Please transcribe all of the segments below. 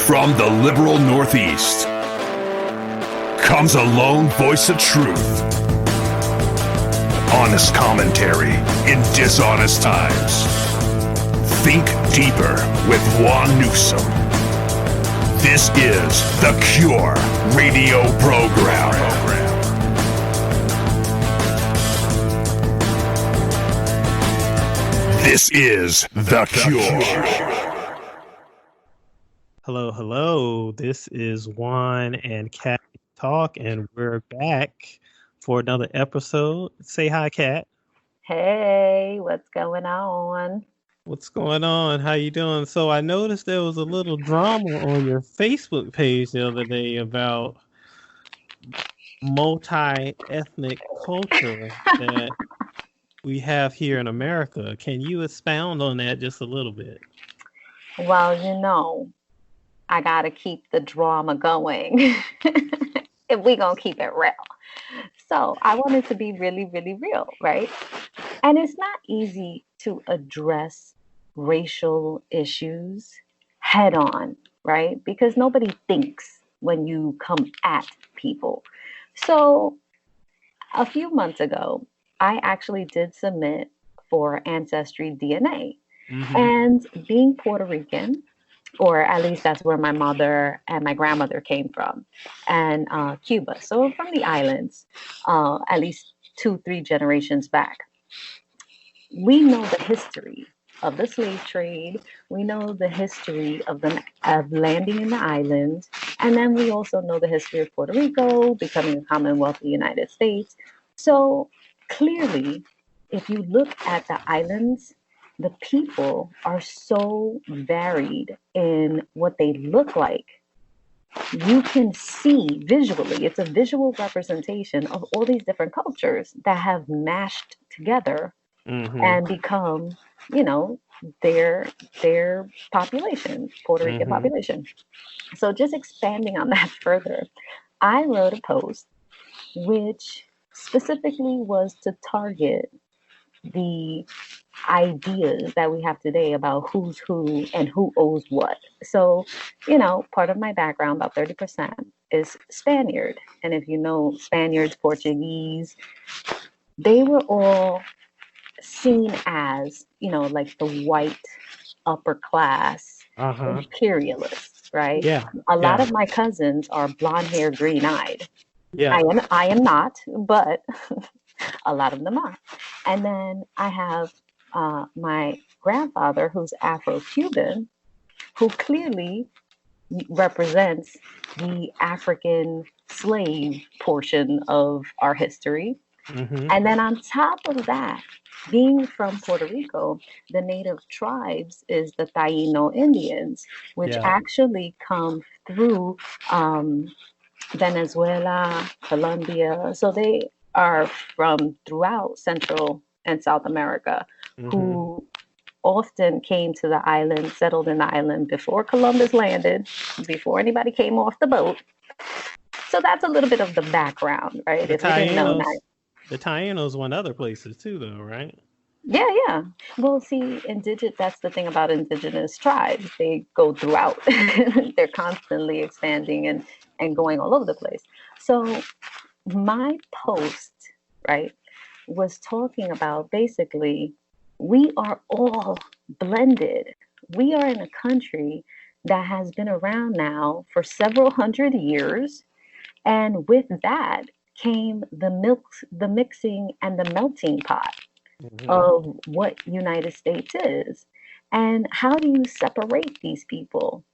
From the liberal Northeast comes a lone voice of truth. Honest commentary in dishonest times. Think deeper with Juan Newsom. This is the Cure Radio Program. This is the Cure. Hello. This is Juan and Cat Talk, and we're back for another episode. Say hi, Cat. Hey, what's going on? What's going on? How you doing? So I noticed there was a little drama on your Facebook page the other day about multi-ethnic culture that we have here in America. Can you expound on that just a little bit? Well, I got to keep the drama going if we're going to keep it real. So I want it to be really, really real, right? And it's not easy to address racial issues head on, right? Because nobody thinks when you come at people. So a few months ago, I actually did submit for Ancestry DNA. Mm-hmm. And being Puerto Rican, or at least that's where my mother and my grandmother came from, and Cuba. So from the islands, at least 2-3 generations back. We know the history of the slave trade. We know the history of landing in the islands. And then we also know the history of Puerto Rico becoming a Commonwealth of the United States. So clearly, if you look at the islands, the people are so varied in what they look like. You can see visually, it's a visual representation of all these different cultures that have mashed together and become, their population, Puerto Rican population. So just expanding on that further, I wrote a post which specifically was to target the ideas that we have today about who's who and who owes what. So, part of my background, about 30%, is Spaniard. And if you know Spaniards, Portuguese, they were all seen as, like the white upper class imperialists, right? Yeah. A lot of my cousins are blonde hair, green eyed. Yeah. I am not, but a lot of them are. And then I have my grandfather, who's Afro-Cuban, who clearly represents the African slave portion of our history. And then on top of that, being from Puerto Rico, the native tribes is the Taino Indians, which actually come through Venezuela, Colombia. So they are from throughout Central and South America, who often came to the island, settled in the island before Columbus landed, before anybody came off the boat. So that's a little bit of the background, right? The Tainos went other places too, though, right? Yeah. Well, see, that's the thing about indigenous tribes. They go throughout. They're constantly expanding and going all over the place. So my post, right, was talking about basically we are all blended. We are in a country that has been around now for several hundred years. And with that came the mixing and the melting pot of what United States is. And how do you separate these people?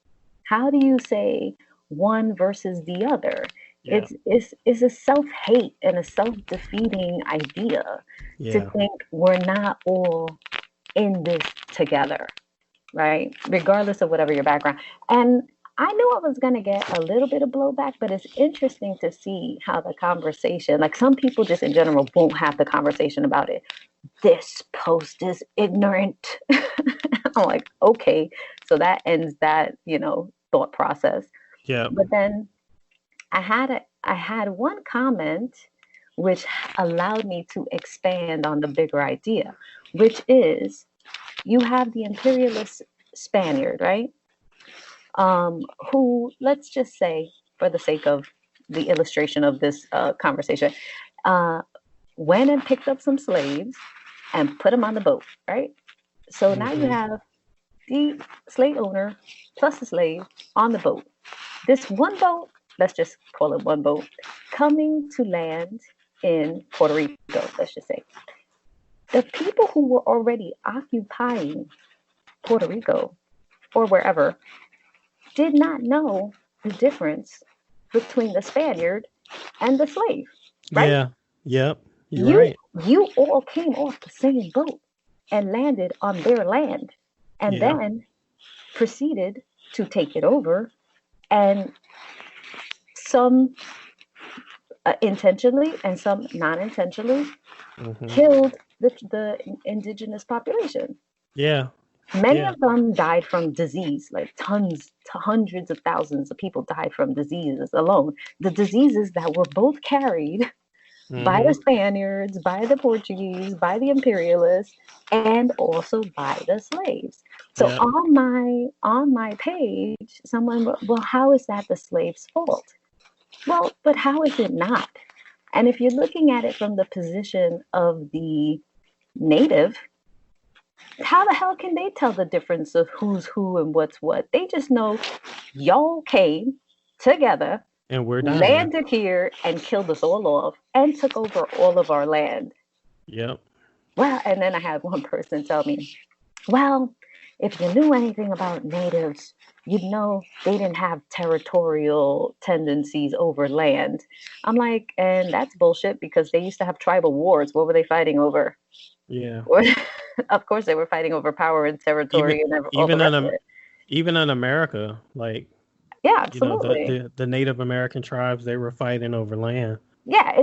How do you say one versus the other? Yeah. It's a self-hate and a self-defeating idea to think we're not all in this together, right? Regardless of whatever your background. And I knew I was going to get a little bit of blowback, but it's interesting to see how the conversation, like some people just in general won't have the conversation about it. This post is ignorant. I'm like, okay, so that ends that, thought process. Yeah. But then I had one comment which allowed me to expand on the bigger idea, which is you have the imperialist Spaniard, right? who, let's just say, for the sake of the illustration of this conversation, uh, went and picked up some slaves and put them on the boat, right? So now you Mm-hmm. have the slave owner plus the slave on the boat. This one boat, let's just call it one boat, coming to land in Puerto Rico, let's just say. The people who were already occupying Puerto Rico or wherever did not know the difference between the Spaniard and the slave, right? Yeah. Yep. You're You right. you all came off the same boat and landed on their land and Yeah. then proceeded to take it over, and some intentionally and some non-intentionally Mm-hmm. killed the indigenous population. Yeah. Many Yeah. of them died from disease, like tons to hundreds of thousands of people died from diseases alone. The diseases that were both carried by the Mm-hmm. Spaniards, by the Portuguese, by the imperialists, and also by the slaves. So Yep. on my page, someone, well, how is that the slave's fault? Well, but how is it not? And if you're looking at it from the position of the native, how the hell can they tell the difference of who's who and what's what? They just know y'all came together, And we're dying. landed here, and killed us all off and took over all of our land. Yep. Well, and then I had one person tell me, well, if you knew anything about natives, you'd know they didn't have territorial tendencies over land. I'm like, and that's bullshit because they used to have tribal wars. What were they fighting over? Yeah. Of course, they were fighting over power and Even territory and all the even rest in of it. even in America, like Yeah, the, absolutely. the Native American tribes, they were fighting over land. Yeah,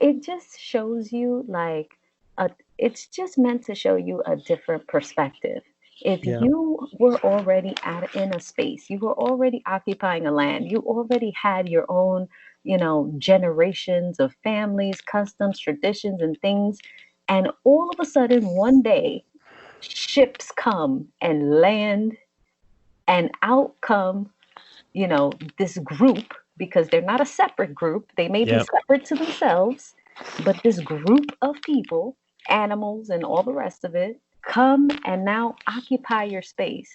it just shows you like a it's just meant to show you a different perspective. If Yeah. you were already in a space, you were already occupying a land, you already had your own, generations of families, customs, traditions, and things, and all of a sudden one day ships come and land, and out come this group, because they're not a separate group. They may be Yep. separate to themselves, but this group of people, animals, and all the rest of it come and now occupy your space.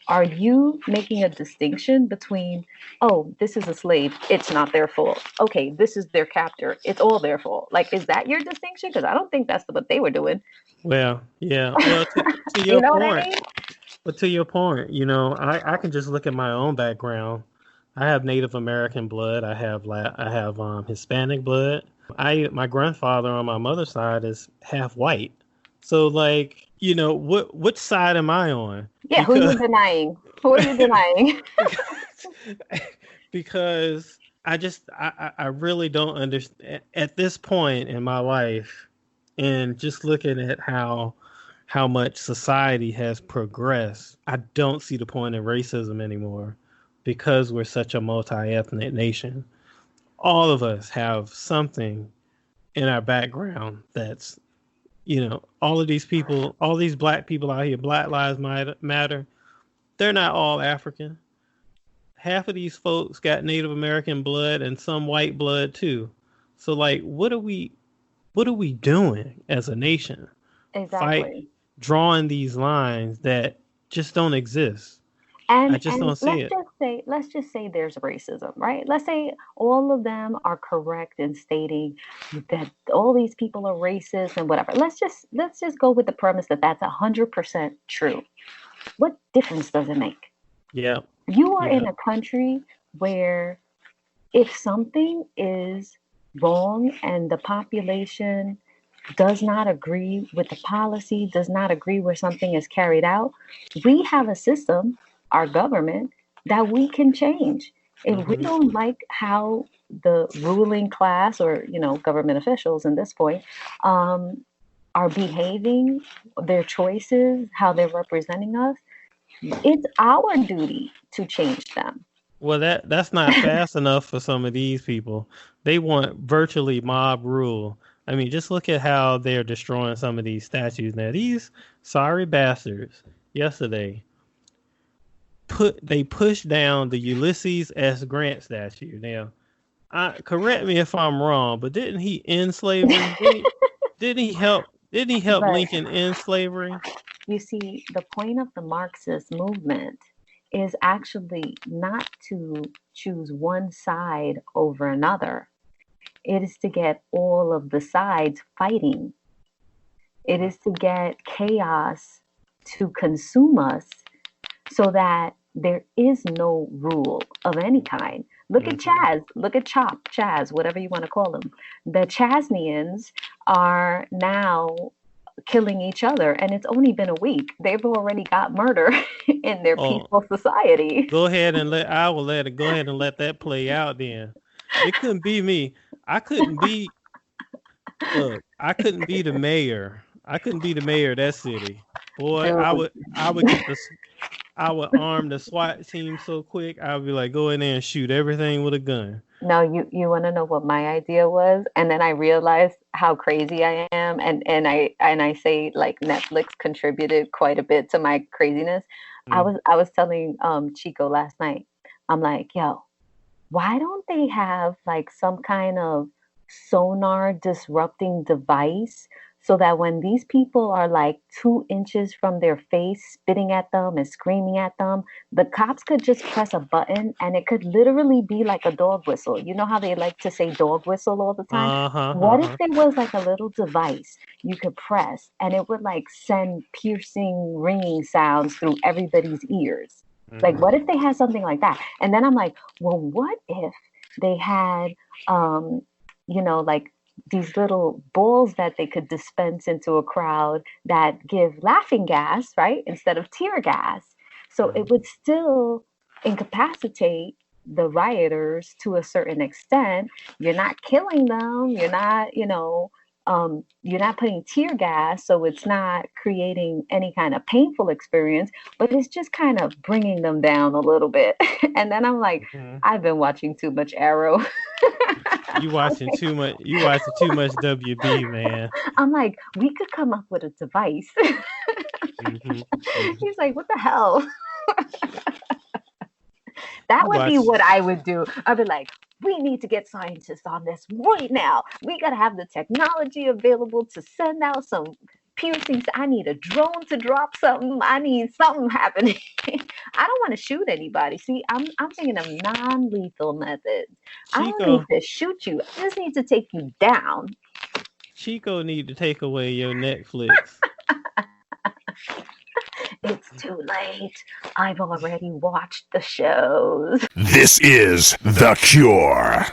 Are you making a distinction between, oh, this is a slave, it's not their fault? Okay, this is their captor, it's all their fault. Like, is that your distinction? Because I don't think that's what they were doing. Well, yeah. Well, to You your know what I point, mean? but to your point, I can just look at my own background. I have Native American blood. I have Hispanic blood. I my grandfather on my mother's side is half white. So like, which side am I on? Yeah, who you Because denying? Who are you denying? because I really don't understand at this point in my life, and just looking at how much society has progressed, I don't see the point in racism anymore because we're such a multi-ethnic nation. All of us have something in our background that's, all of these people, all these black people out here, Black Lives Matter, they're not all African. Half of these folks got Native American blood and some white blood too. So like what are we doing as a nation? Fight Exactly. drawing these lines that just don't exist. I And just don't see it. let's just say there's racism, right? Let's say all of them are correct in stating that all these people are racist and whatever. Let's just go with the premise that that's 100% true. What difference does it make? Yeah. You are in Yeah. a country where if something is wrong and the population does not agree with the policy, does not agree where something is carried out, we have a system, our government, that we can change. If we Hmm. don't like how the ruling class or government officials in this point um, are behaving, their choices, how they're representing us, it's our duty to change them. Well, that's not fast enough for some of these people. They want virtually mob rule. I mean, just look at how they're destroying some of these statues now. These sorry bastards yesterday pushed down the Ulysses S. Grant statue. Now, correct me if I'm wrong, but didn't he end slavery? Didn't he help But Lincoln end slavery? you see, the point of the Marxist movement is actually not to choose one side over another. It is to get all of the sides fighting. It is to get chaos to consume us so that there is no rule of any kind. Look at Chaz, look at Chop, Chaz, whatever you want to call them. The Chaznians are now killing each other, and it's only been a week. They've already got murder in their peaceful society. Go ahead and let that play out then. It couldn't be me. I couldn't be the mayor. I couldn't be the mayor of that city. Boy, I would arm the SWAT team so quick. I would be like, go in there and shoot everything with a gun. No, you want to know what my idea was? And then I realized how crazy I am. And I say like Netflix contributed quite a bit to my craziness. I was telling Chico last night, I'm like, yo, why don't they have like some kind of sonar disrupting device so that when these people are like 2 inches from their face, spitting at them and screaming at them, the cops could just press a button and it could literally be like a dog whistle. You know how they like to say dog whistle all the time? What if there was like a little device you could press and it would like send piercing ringing sounds through everybody's ears? Like, what if they had something like that? And then I'm like, well, what if they had, like these little balls that they could dispense into a crowd that give laughing gas, right? Instead of tear gas. So it would still incapacitate the rioters to a certain extent. You're not killing them. You're not, you're not putting tear gas. So it's not creating any kind of painful experience, but it's just kind of bringing them down a little bit. And then I'm like, I've been watching too much Arrow. You watching too much WB, man. I'm like, we could come up with a device. He's like, what the hell? That would be what I would do. I'd be like, we need to get scientists on this right now. We got to have the technology available to send out some piercings. I need a drone to drop something. I need something happening. I don't want to shoot anybody. See, I'm thinking of non-lethal methods. I don't need to shoot you. I just need to take you down. Chico need to take away your Netflix. It's too late. I've already watched the shows. This is The Cure.